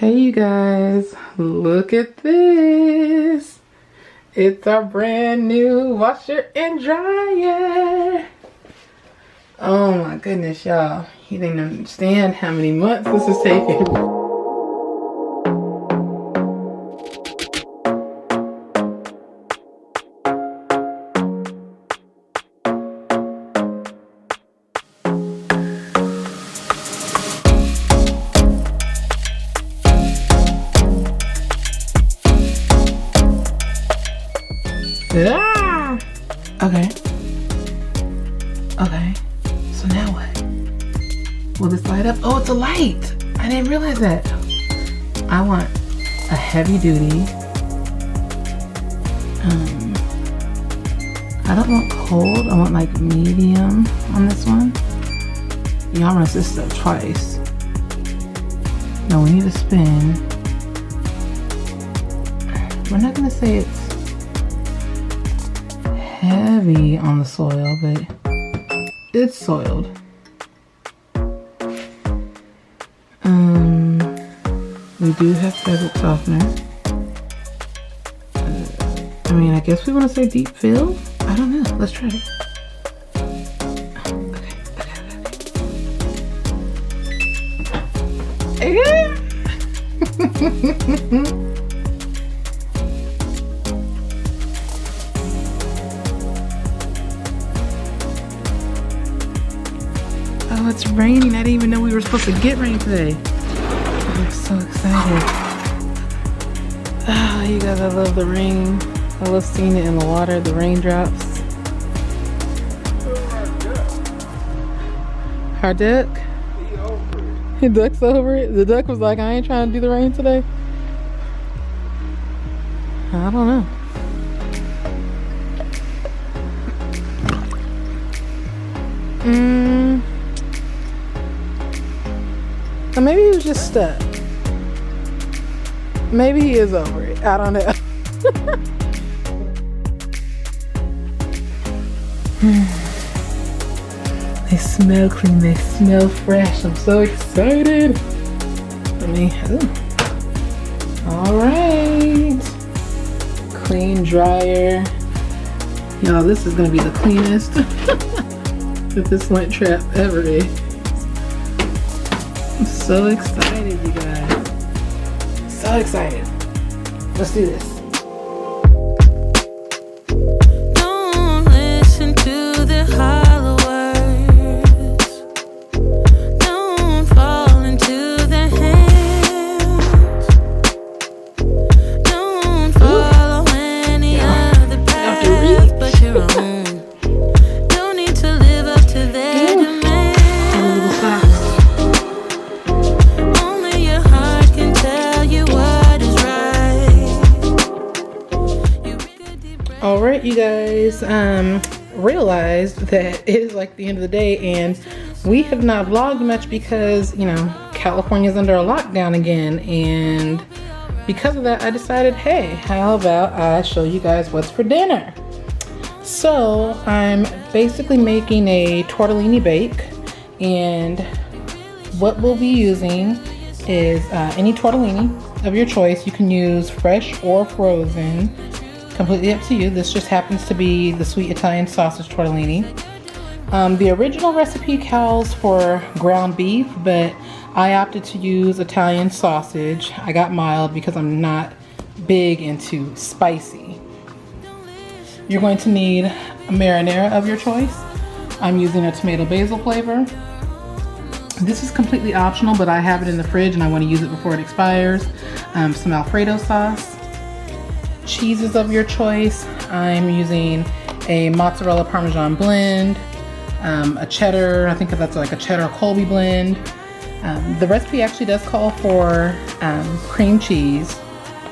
Hey you guys, look at this. It's our brand new washer and dryer. Oh my goodness, y'all. You didn't understand how many months this is taking. Ah! Okay. So now what? Will this light up? Oh, it's a light. I didn't realize that. I want a heavy duty. I don't want cold. I want like medium on this one. Y'all run this stuff twice. No, we need to spin. We're not gonna say it's heavy on the soil, but it's soiled. We do have fabric softener. I mean, I guess we want to say deep fill. I don't know. Let's try it. Okay. Oh, it's raining. I didn't even know we were supposed to get rain today. I'm so excited. Oh, you guys, I love the rain. I love seeing it in the water, the raindrops. Our duck? The duck's over it? The duck was like, I ain't trying to do the rain today. I don't know. Or maybe he was just stuck. Maybe he is over it. I don't know. They smell clean. They smell fresh. I'm so excited. All right. Clean dryer. Y'all, this is gonna be the cleanest that this lint trap ever is. I'm so excited, you guys. So excited. Let's do this. Don't listen to the hollow words. Don't fall into the hands. Don't follow any other path but your own. Don't need to live up to their demands. Alright, you guys, realized that it is like the end of the day and we have not vlogged much because, you know, California's under a lockdown again, and because of that I decided, hey, how about I show you guys what's for dinner. So I'm basically making a tortellini bake, and what we'll be using is any tortellini of your choice. You can use fresh or frozen. Completely up to you. This just happens to be the sweet Italian sausage tortellini. The original recipe calls for ground beef, but I opted to use Italian sausage. I got mild because I'm not big into spicy. You're going to need a marinara of your choice. I'm using a tomato basil flavor. This is completely optional, but I have it in the fridge and I want to use it before it expires. Some Alfredo sauce. Cheeses of your choice. I'm using a mozzarella parmesan blend, a cheddar, I think that's like a cheddar Colby blend. The recipe actually does call for cream cheese,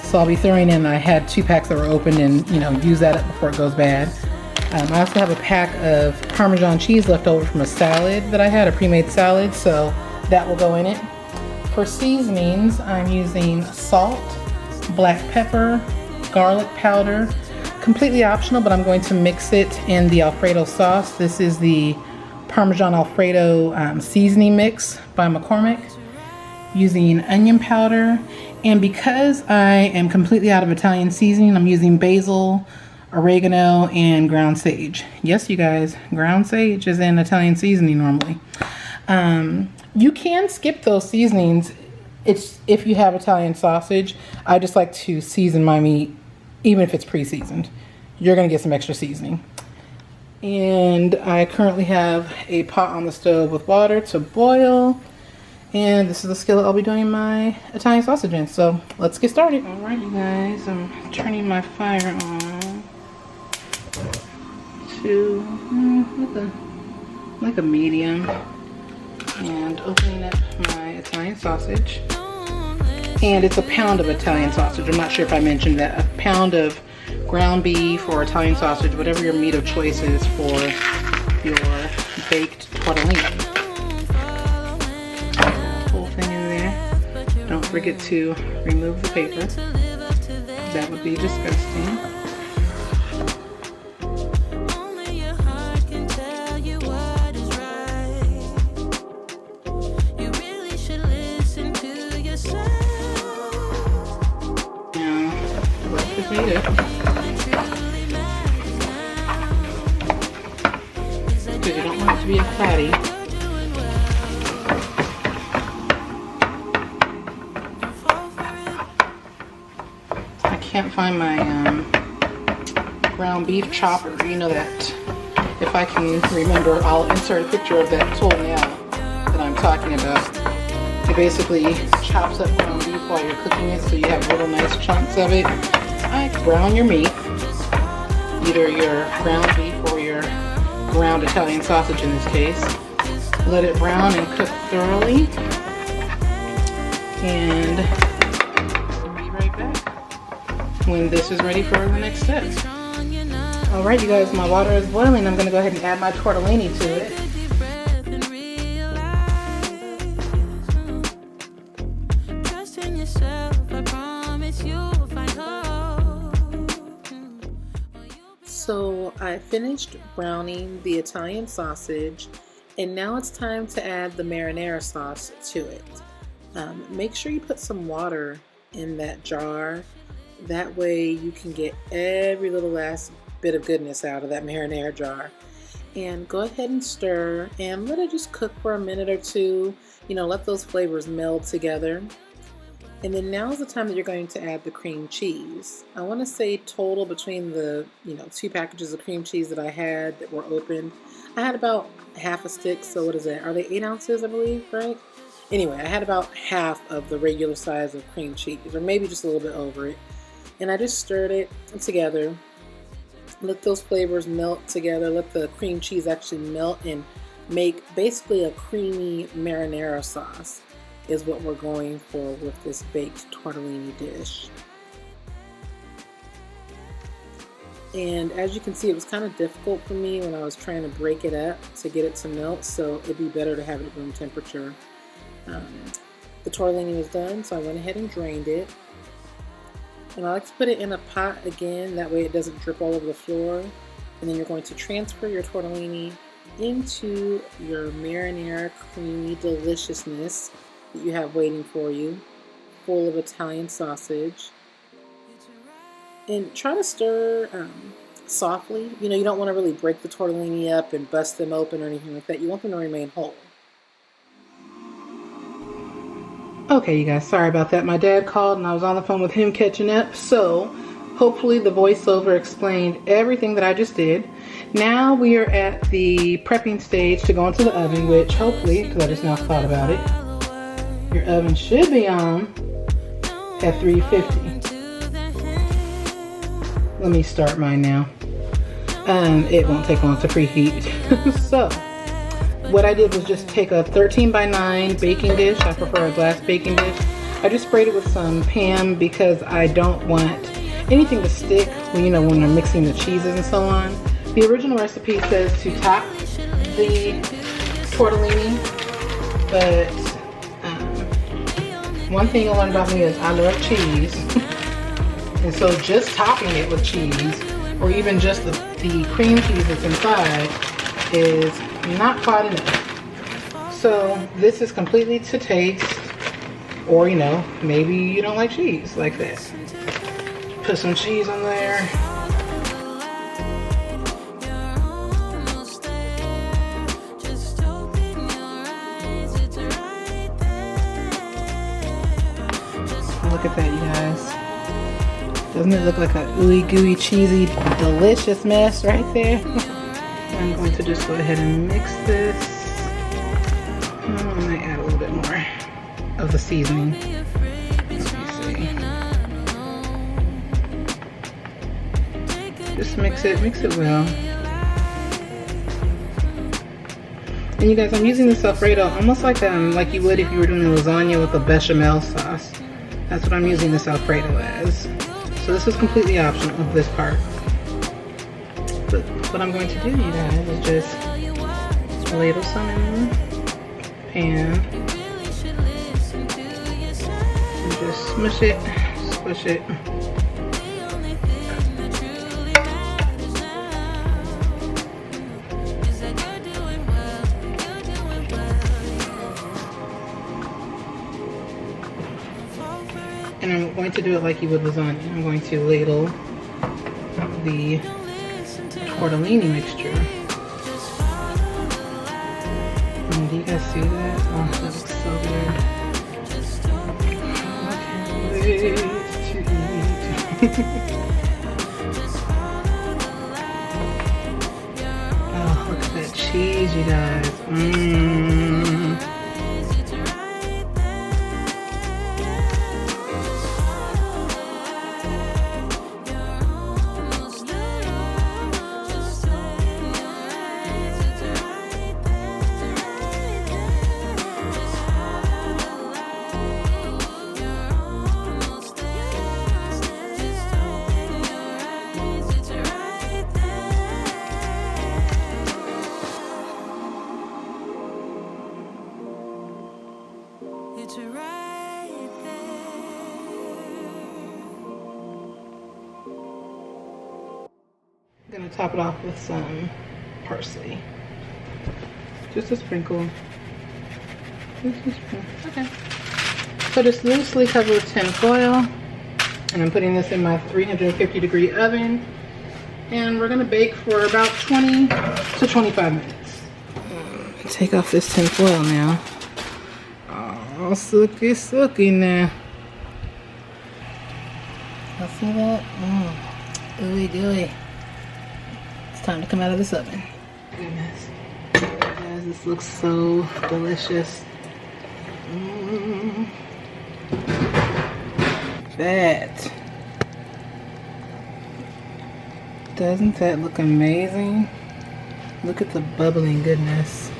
so I'll be throwing in, I had 2 packs that were opened, and you know, use that up before it goes bad. I also have a pack of Parmesan cheese left over from a salad that I had, a pre-made salad, so that will go in it. For seasonings, I'm using salt, black pepper, garlic powder, completely optional, but I'm going to mix it in the Alfredo sauce. This is the Parmesan Alfredo seasoning mix by McCormick. using onion powder, and because I am completely out of Italian seasoning, I'm using basil, oregano, and ground sage. Yes, you guys, ground sage is in Italian seasoning normally. You can skip those seasonings. It's if you have Italian sausage. I just like to season my meat, even if it's pre-seasoned. You're gonna get some extra seasoning. And I currently have a pot on the stove with water to boil. And this is the skillet I'll be doing my Italian sausage in. So let's get started. Alright, you guys, I'm turning my fire on to like a medium, and opening up my Italian sausage. And it's a pound of Italian sausage. I'm not sure if I mentioned that. A pound of ground beef or Italian sausage, whatever your meat of choice is for your baked tortellini. Whole thing in there. Don't forget to remove the paper. That would be disgusting. Because you don't want it to be a patty. I can't find my ground beef chopper. You know that if I can remember, I'll insert a picture of that tool now that I'm talking about. It basically chops up ground beef while you're cooking it, so you have little nice chunks of it. Brown your meat, either your ground beef or your ground Italian sausage in this case. Let it brown and cook thoroughly, and I'll be right back when this is ready for the next step. Alright, you guys, my water is boiling. I'm going to go ahead and add my tortellini to it. So I finished browning the Italian sausage, and now it's time to add the marinara sauce to it. Make sure you put some water in that jar. That way you can get every little last bit of goodness out of that marinara jar. And go ahead and stir and let it just cook for a minute or two. You know, let those flavors meld together. And then now is the time that you're going to add the cream cheese. I want to say total between the 2 packages of cream cheese that I had that were opened, I had about half a stick. So what is that? Are they 8 ounces, I believe, right? Anyway, I had about half of the regular size of cream cheese, or maybe just a little bit over it. And I just stirred it together. Let those flavors melt together. Let the cream cheese actually melt and make basically a creamy marinara sauce. Is what we're going for with this baked tortellini dish. And as you can see, it was kind of difficult for me when I was trying to break it up to get it to melt, so it'd be better to have it at room temperature. The tortellini was done, so I went ahead and drained it. And I like to put it in a pot again, that way it doesn't drip all over the floor. And then you're going to transfer your tortellini into your marinara creamy deliciousness that you have waiting for you, full of Italian sausage. And try to stir softly. You know, you don't want to really break the tortellini up and bust them open or anything like that. You want them to remain whole. Okay, you guys, sorry about that. My dad called and I was on the phone with him catching up. So hopefully the voiceover explained everything that I just did. Now we are at the prepping stage to go into the oven, which hopefully, because I just now thought about it, your oven should be on at 350. Let me start mine now. It won't take long to preheat. So, what I did was just take a 13x9 baking dish. I prefer a glass baking dish. I just sprayed it with some Pam because I don't want anything to stick when when I'm mixing the cheeses and so on. The original recipe says to top the tortellini, but one thing you learn about me is I love cheese. And so just topping it with cheese, or even just the cream cheese that's inside, is not quite enough. So this is completely to taste. Or, you know, maybe you don't like cheese like that. Put some cheese on there. Look at that, you guys. Doesn't it look like a ooey gooey, cheesy, delicious mess right there? I'm going to just go ahead and mix this. I'm going to add a little bit more of the seasoning. Let me see. Just mix it well. And you guys, I'm using this Alfredo almost like you would if you were doing a lasagna with a bechamel sauce. That's what I'm using this Alfredo as. So this is completely optional, this part. But what I'm going to do, you guys, is just ladle some in the pan. And just smush it, squish it. And I'm going to do it like you would lasagna. I'm going to ladle the tortellini mixture. And do you guys see that? Oh, that looks so good. I can't wait to eat. Oh, look at that cheese, you guys. Mmm. I'm gonna top it off with some parsley. Just a sprinkle. Okay. So just loosely cover with tin foil. And I'm putting this in my 350-degree oven. And we're gonna bake for about 20 to 25 minutes. Take off this tin foil now. Oh, sooky, sooky now. Y'all see that? Ooey gooey. Time to come out of this oven. Goodness. Guys, this looks so delicious. That. Doesn't that look amazing? Look at the bubbling goodness.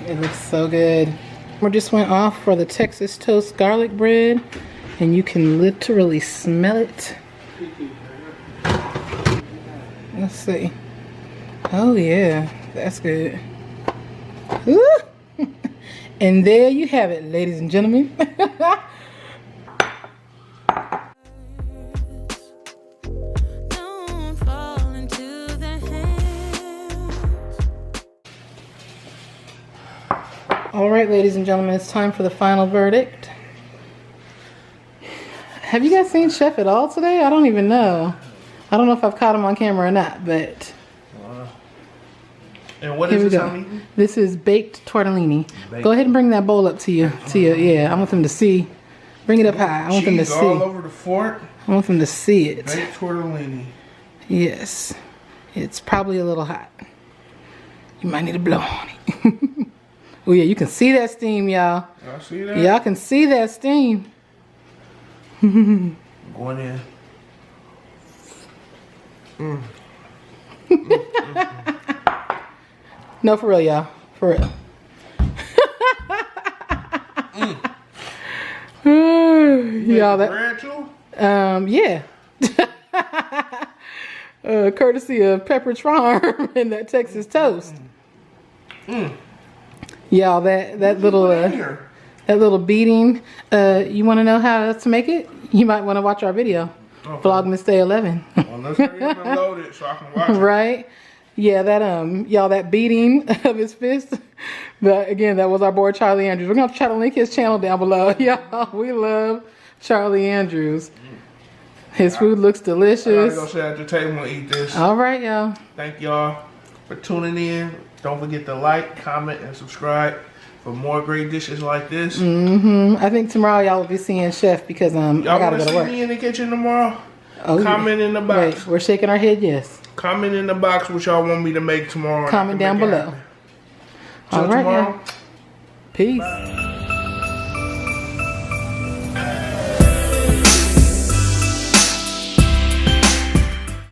It looks so good. We just went off for the Texas toast garlic bread, and you can literally smell it. Let's see. Oh yeah, that's good. Woo! And there you have it, ladies and gentlemen. All right, ladies and gentlemen, it's time for the final verdict. Have you guys seen Chef at all today? I don't even know. I don't know if I've caught him on camera or not, but... And what is this I'm eating? This is baked tortellini. Go ahead and bring that bowl up to you. Yeah, I want them to see. Bring it up high. I want them to see. All over the fork. I want them to see it. Baked tortellini. Yes. It's probably a little hot. You might need to blow on it. Oh yeah, you can see that steam, y'all. Y'all see that? Y'all can see that steam. Going in. No, for real, y'all. For real. Y'all, that. Bread too? Yeah. Courtesy of Pepperidge Farm and that Texas toast. Y'all, that little beating. You want to know how to make it? You might want to watch our video. Okay. Vlogmas Day 11. Well, let's hurry up and load it so I can watch it. Right? Yeah, that y'all, that beating of his fist. But again, that was our boy Charlie Andrews. We're gonna try to link his channel down below. Y'all, we love Charlie Andrews. His food looks I delicious. gotta go sit at the table and eat this. All right, y'all. Thank y'all for tuning in. Don't forget to like, comment, and subscribe for more great dishes like this. I think tomorrow y'all will be seeing Chef because I Y'all gotta wanna go to see work. me in the kitchen tomorrow? Oh, Comment in the box. Wait, we're shaking our head. Yes. Comment in the box what y'all want me to make tomorrow. Comment down below. Till All right, tomorrow. y'all. Peace.